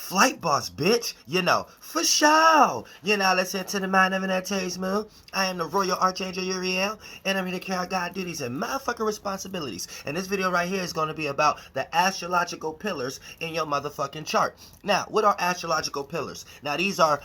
Flight boss, bitch. For sure. Listen to the mind of an Antares Moon. I am the Royal Archangel Uriel, and I'm here to carry out God duties and motherfucking responsibilities. And this video right here is going to be about the astrological pillars in your motherfucking chart. Now, what are astrological pillars? Now, these are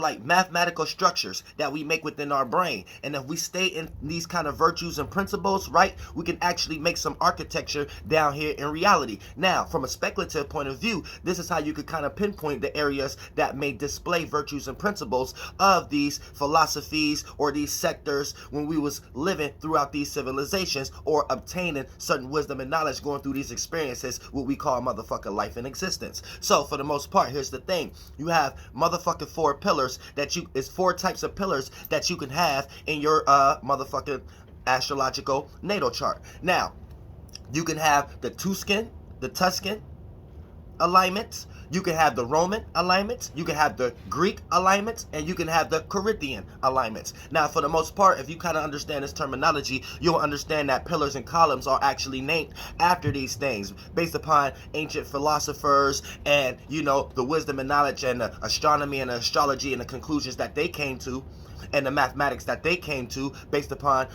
like mathematical structures that we make within our brain. And if we stay in these kind of virtues and principles, right, we can actually make some architecture down here in reality. Now, from a speculative point of view, this is how you could kind of pinpoint the areas that may display virtues and principles of these philosophies or these sectors when we was living throughout these civilizations or obtaining certain wisdom and knowledge going through these experiences, what we call motherfucking life and existence. So for the most part, here's the thing. You have motherfucking four pillars four types of pillars that you can have in your motherfucking astrological natal chart. Now, you can have the Tuscan alignments, you can have the Roman alignments, you can have the Greek alignments, and you can have the Corinthian alignments. Now, for the most part, if you kind of understand this terminology, you'll understand that pillars and columns are actually named after these things based upon ancient philosophers and, the wisdom and knowledge and the astronomy and the astrology and the conclusions that they came to, and the mathematics that they came to based upon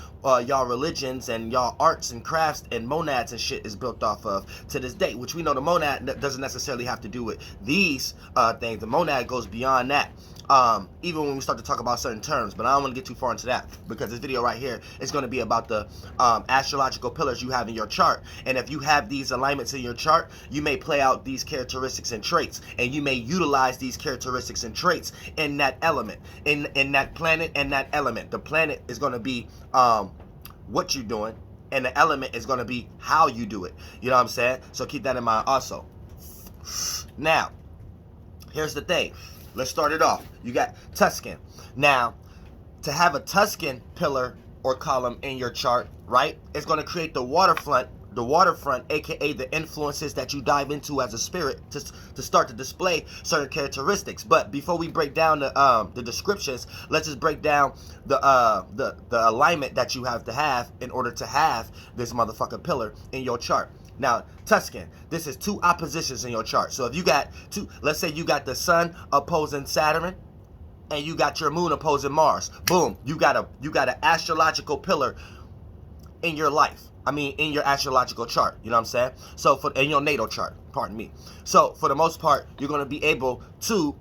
y'all religions and y'all arts and crafts and monads and shit is built off of to this day, which we know the monad doesn't necessarily have to do with these things. The monad goes beyond that. Even when we start to talk about certain terms, but I don't want to get too far into that because this video right here is going to be about the astrological pillars you have in your chart. And if you have these alignments in your chart, you may play out these characteristics and traits, and you may utilize these characteristics and traits in that element, in that planet and that element. The planet is going to be what you're doing, and the element is going to be how you do it. You know what I'm saying? So keep that in mind also. Now, here's the thing. Let's start it off. You got Tuscan. Now, to have a Tuscan pillar or column in your chart, right, it's going to create the waterfront, aka the influences that you dive into as a spirit to start to display certain characteristics. But before we break down the descriptions, let's just break down the alignment that you have to have in order to have this motherfucking pillar in your chart. Now, Tuscan, this is two oppositions in your chart. So if you got two, let's say you got the sun opposing Saturn and you got your moon opposing Mars. Boom, you got an astrological pillar in your life. In your astrological chart, you know what I'm saying? So in your natal chart, pardon me. So for the most part, you're going to be able to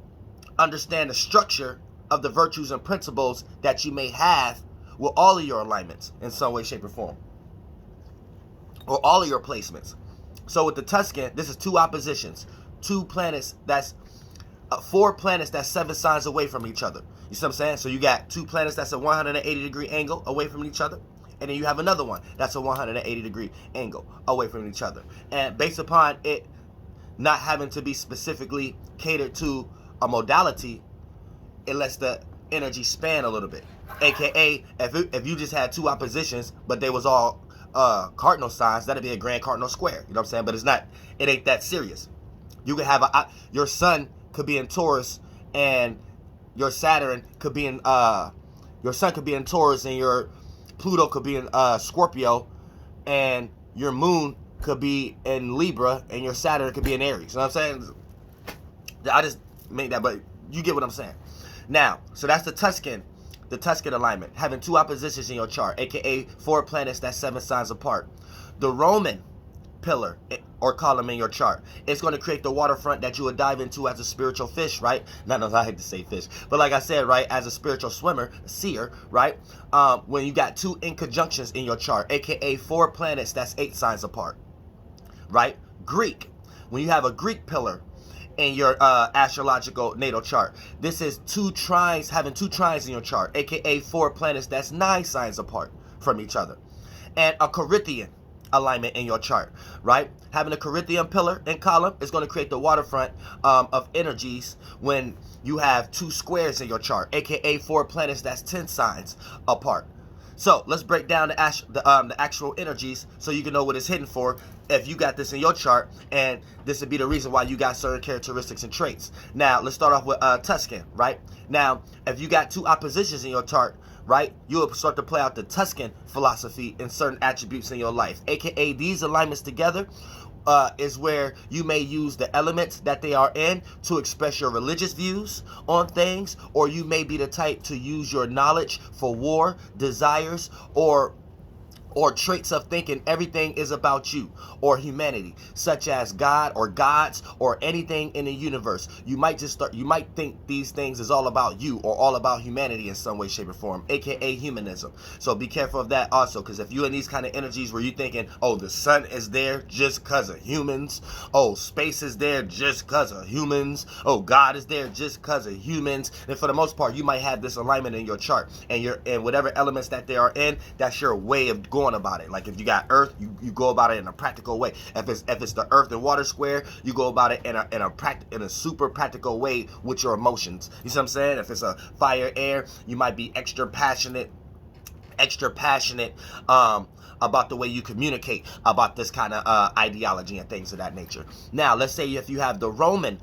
understand the structure of the virtues and principles that you may have with all of your alignments in some way, shape, or form, or all of your placements. So with the Tuscan, this is two oppositions, two planets that's four planets that's 7 signs away from each other. You see what I'm saying? So you got two planets that's a 180-degree angle away from each other, and then you have another one that's a 180-degree angle away from each other. And based upon it not having to be specifically catered to a modality, it lets the energy span a little bit. AKA, if you just had two oppositions, but they was all cardinal signs, that'd be a grand cardinal square. You know what I'm saying? But it ain't that serious. You could have your sun could be in Taurus, and your Saturn could be in your sun could be in Taurus, and your Pluto could be in Scorpio, and your moon could be in Libra, and your Saturn could be in Aries. You know what I'm saying? I just made that, but you get what I'm saying. Now, so that's the Tuscan alignment, having two oppositions in your chart, aka four planets that's 7 signs apart. The Roman pillar or column in your chart, it's going to create the waterfront that you would dive into as a spiritual fish, right? I hate to say fish, but like I said, right, as a spiritual swimmer, seer, right? When you got two inconjunctions in your chart, aka 4 planets that's 8 signs apart, right? Greek, when you have a Greek pillar in your astrological natal chart, this is having two trines in your chart, aka 4 planets that's 9 signs apart from each other. And a Corinthian alignment in your chart, right? Having a Corinthian pillar and column is going to create the waterfront of energies when you have 2 squares in your chart, aka 4 planets that's 10 signs apart. So let's break down the actual energies so you can know what it's hidden for if you got this in your chart, and this would be the reason why you got certain characteristics and traits. Now, let's start off with Tuscan, right? Now, if you got two oppositions in your chart, right, you'll start to play out the Tuscan philosophy in certain attributes in your life, aka these alignments together is where you may use the elements that they are in to express your religious views on things, or you may be the type to use your knowledge for war, desires, or traits of thinking everything is about you or humanity, such as God or gods or anything in the universe. You might think these things is all about you or all about humanity in some way, shape, or form, aka humanism. So be careful of that also, because if you're in these kind of energies where you're thinking, oh, the sun is there just because of humans, oh, space is there just because of humans, oh, God is there just because of humans, and for the most part, you might have this alignment in your chart, and whatever elements that they are in, that's your way of going about it. Like if you got earth, you go about it in a practical way. If it's the earth and water square, you go about it in a super practical way with your emotions. You see what I'm saying? If it's a fire air, you might be extra passionate about the way you communicate about this kind of ideology and things of that nature. Now, let's say if you have the Roman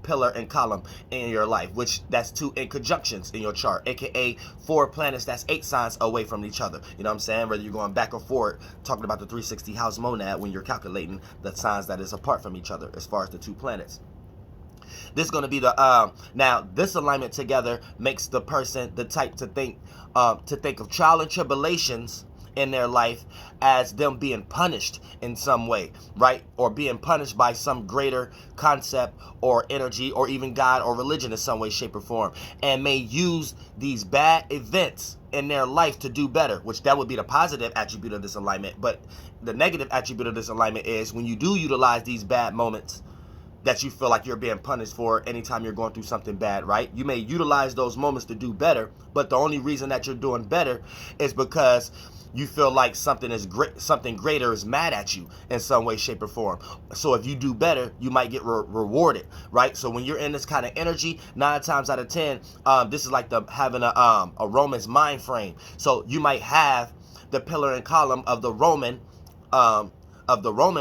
pillar and column in your life, which that's 2 in conjunctions in your chart, aka 4 planets that's 8 signs away from each other. You know what I'm saying? Whether you're going back or forward, talking about the 360 house monad when you're calculating the signs that is apart from each other as far as the 2 planets. This is going to be the now this alignment together makes the person the type to think of trial and tribulations in their life as them being punished in some way, right? Or being punished by some greater concept or energy or even God or religion in some way, shape, or form, and may use these bad events in their life to do better, which that would be the positive attribute of this alignment. But the negative attribute of this alignment is when you do utilize these bad moments that you feel like you're being punished for anytime you're going through something bad, right? You may utilize those moments to do better, but the only reason that you're doing better is because you feel like something greater is mad at you in some way, shape, or form. So if you do better, you might get rewarded, right? So when you're in this kind of energy, 9 times out of 10, this is like having a Roman's mind frame. So you might have the pillar and column of the Roman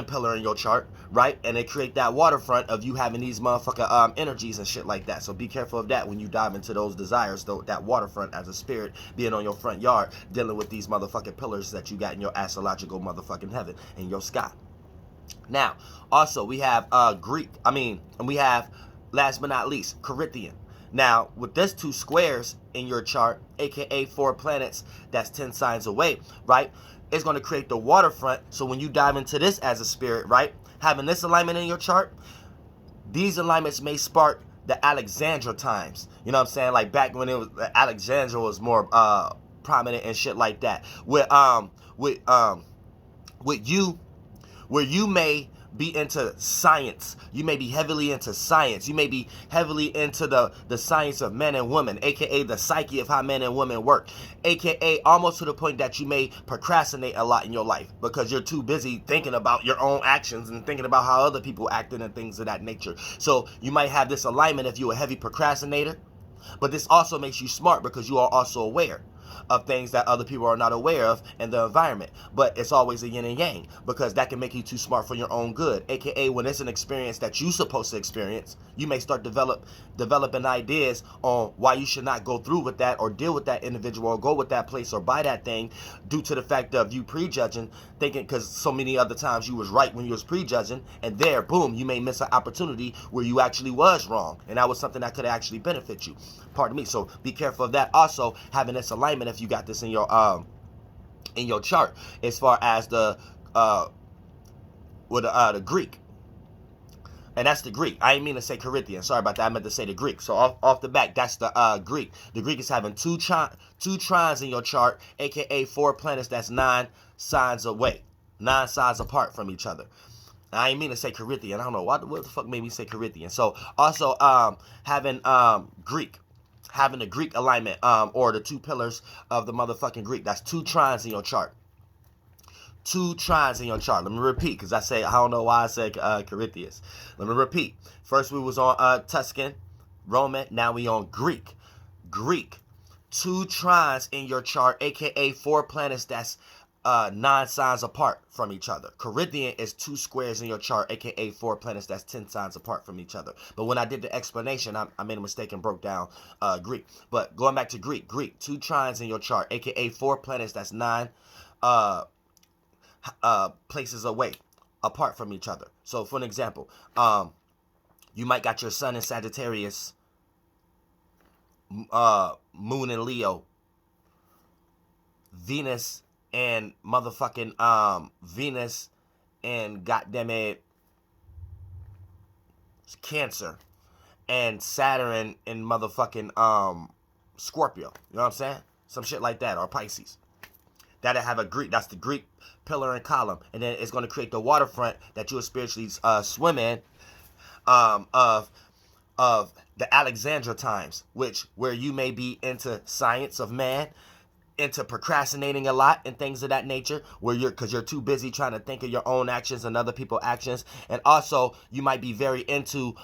pillar in your chart, right? And they create that waterfront of you having these motherfucker energies and shit like that. So be careful of that when you dive into those desires, though, that waterfront as a spirit being on your front yard, dealing with these motherfucking pillars that you got in your astrological motherfucking heaven, in your sky. Now, also we have and we have, last but not least, Corinthian. Now, with this 2 squares in your chart, aka 4 planets that's 10 signs away, right? It's going to create the waterfront. So when you dive into this as a spirit, right, having this alignment in your chart, these alignments may spark the Alexandra times. You know what I'm saying? Like back when it was Alexandra was more prominent and shit like that. With you, where you may be into science. You may be heavily into science. You may be heavily into the science of men and women, aka the psyche of how men and women work, aka almost to the point that you may procrastinate a lot in your life because you're too busy thinking about your own actions and thinking about how other people acted and things of that nature. So you might have this alignment if you're a heavy procrastinator, but this also makes you smart because you are also aware of things that other people are not aware of in the environment. But it's always a yin and yang, because that can make you too smart for your own good, aka when it's an experience that you're supposed to experience, you may start developing ideas on why you should not go through with that or deal with that individual or go with that place or buy that thing, due to the fact of you prejudging, thinking because so many other times you was right when you was prejudging, and there, boom, you may miss an opportunity where you actually was wrong, and that was something that could actually benefit you. Pardon me. So be careful of that. Also, having this alignment, if you got this in your chart, as far as the Greek. And that's the Greek. I didn't mean to say Corinthian. Sorry about that. I meant to say the Greek. So off the back, that's the Greek. The Greek is having two trines in your chart, aka 4 planets that's 9 signs away, 9 signs apart from each other. I didn't mean to say Corinthian. I don't know what the fuck made me say Corinthian. So also having Greek. Having the Greek alignment, or the 2 pillars of the motherfucking Greek. That's 2 trines in your chart. 2 trines in your chart. Let me repeat, because I don't know why I said Corinthians. Let me repeat. First we was on Tuscan, Roman. Now we on Greek. Greek. 2 trines in your chart, aka 4 planets that's 9 signs apart from each other. Corinthian is 2 squares in your chart, aka 4 planets that's 10 signs apart from each other. But when I did the explanation, I made a mistake and broke down Greek. But going back to Greek, 2 trines in your chart, aka 4 planets that's 9 places away apart from each other. So for an example, you might got your sun in Sagittarius, moon in Leo, Venus and motherfucking Venus and goddamn it Cancer, and Saturn in motherfucking Scorpio. You know what I'm saying? Some shit like that, or Pisces. That'll have a Greek. That's the Greek pillar and column, and then it's going to create the waterfront that you'll spiritually swim in, of the Alexandra times, where you may be into science of man, into procrastinating a lot and things of that nature, where because you're too busy trying to think of your own actions and other people's actions. And also you might be very into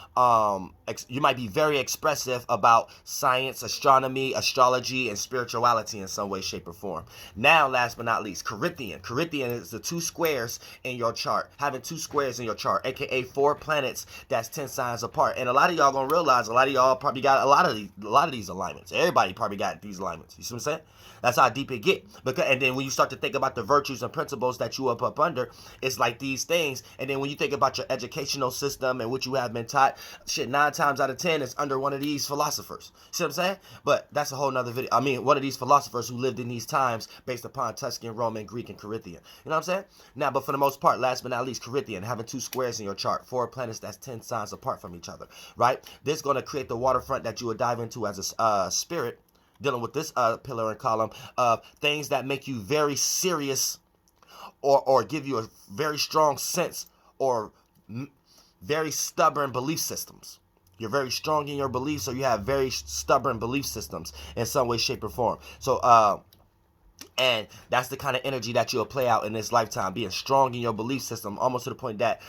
you might be very expressive about science, astronomy, astrology, and spirituality in some way, shape, or form. Now, last but not least, Corinthian is the 2 squares in your chart. Having 2 squares in your chart, aka 4 planets that's 10 signs apart. And a lot of y'all gonna realize a lot of y'all probably got a lot of these alignments. Everybody probably got these alignments. You see what I'm saying? That's how deep it get. And then when you start to think about the virtues and principles that you up under, it's like these things. And then when you think about your educational system and what you have been taught, shit, 9 times out of 10 is under one of these philosophers. See what I'm saying? But that's a whole nother video. I mean, one of these philosophers who lived in these times based upon Tuscan, Roman, Greek, and Corinthian. You know what I'm saying? Now, but for the most part, last but not least, Corinthian, having 2 squares in your chart, 4 planets that's 10 signs apart from each other, right? This is going to create the waterfront that you would dive into as a spirit, dealing with this pillar and column of things that make you very serious, or give you a very strong sense, or very stubborn belief systems. You're very strong in your beliefs, or you have very stubborn belief systems in some way, shape, or form. So and that's the kind of energy that you'll play out in this lifetime, being strong in your belief system, almost to the point that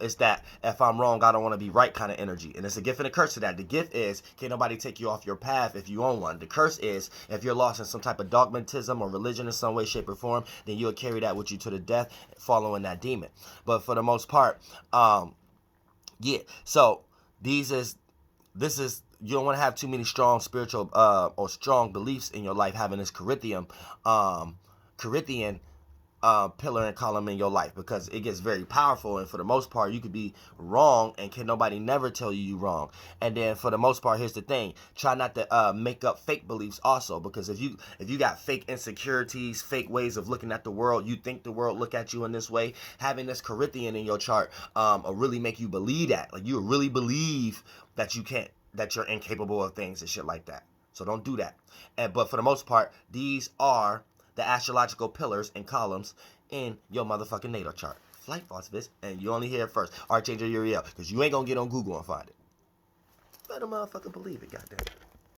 it's that if I'm wrong, I don't want to be right kind of energy. And it's a gift and a curse to that. The gift is, can't nobody take you off your path if you own one. The curse is, if you're lost in some type of dogmatism or religion in some way, shape, or form, then you'll carry that with you to the death, following that demon. But for the most part, yeah. So this is you don't want to have too many strong spiritual or strong beliefs in your life, having this Corinthian pillar and column in your life, because it gets very powerful. And for the most part, you could be wrong, and can nobody never tell you wrong. And then for the most part, here's the thing: try not to make up fake beliefs also, because if you got fake insecurities, fake ways of looking at the world, you think the world look at you in this way, having this Corinthian in your chart will really make you believe that. Like, you really believe that that you're incapable of things and shit like that. So don't do that. But for the most part, these are the astrological pillars and columns in your motherfucking natal chart. Flight phosphorus, and you only hear it first. Archangel Uriel, because you ain't gonna get on Google and find it. Better motherfucking believe it, goddamn.